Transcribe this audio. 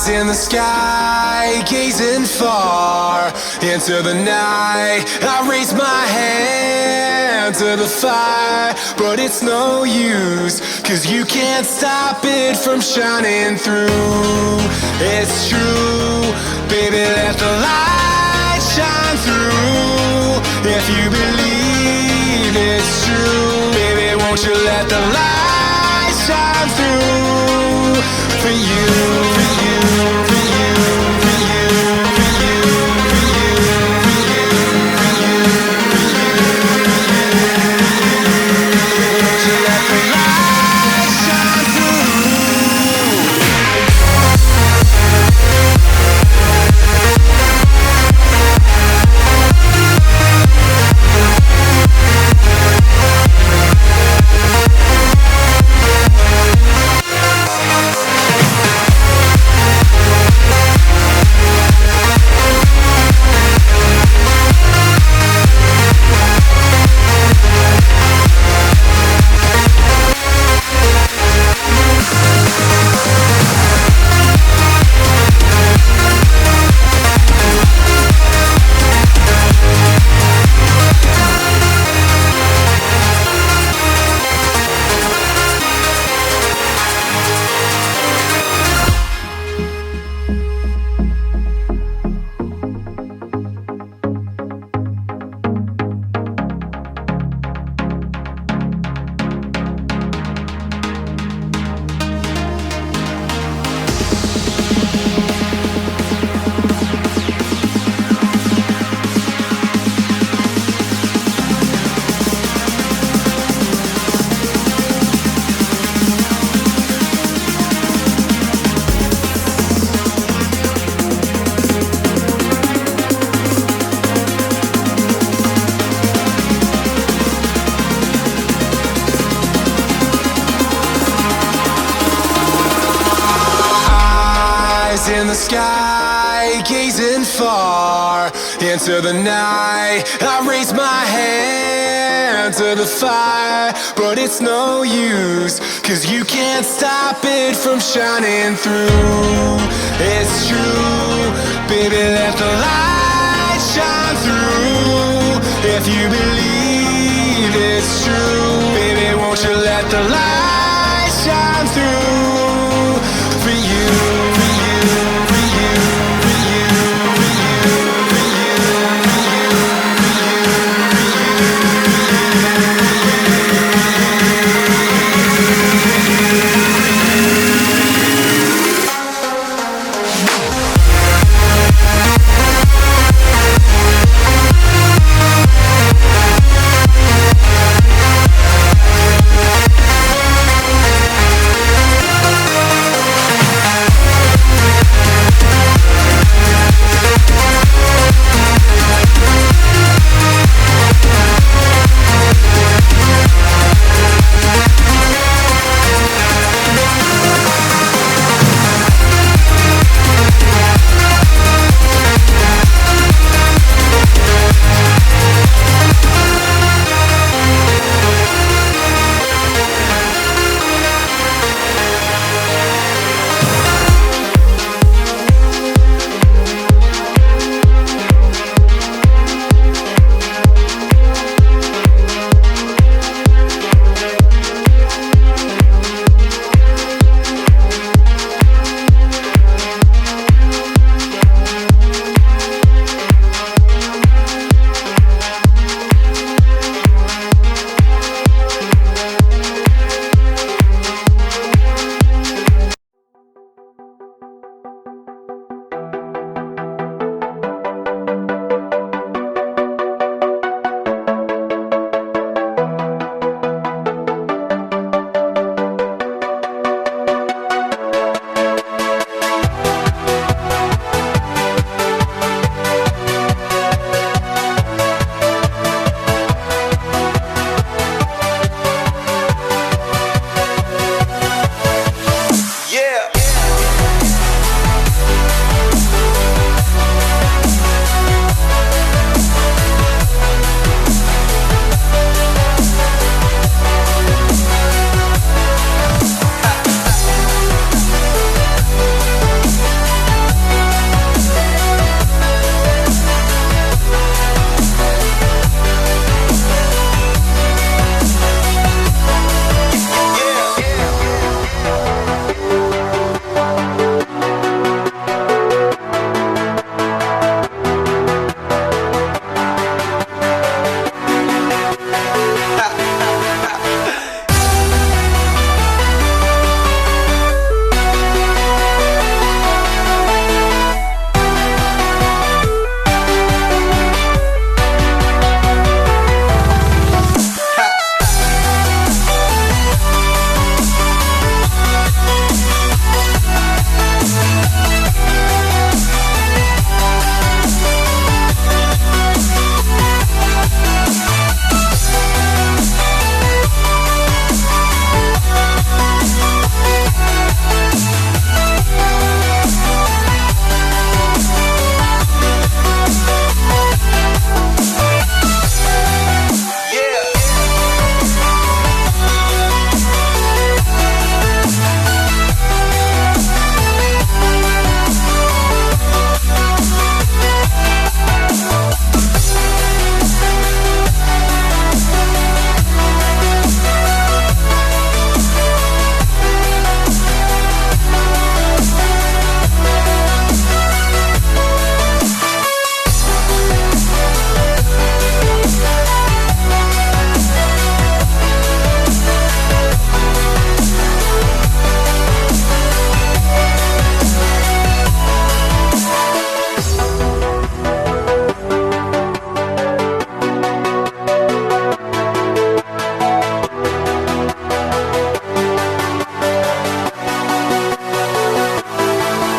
in the sky, gazing far into the night. I raise my hand to the fire, but it's no use, 'cause you can't stop it from shining through. It's true, baby, let the light shine through. If you believe it's true, baby, won't you let the light shine through for you, for you, for you, for you, for you, for you, for you, for you, for you. Won't you let the light shine through? In the sky, gazing far into the night. I raise my hand to the fire, but it's no use, 'cause you can't stop it from shining through. It's true, baby, let the light shine through. If you believe it's true, baby, won't you let the light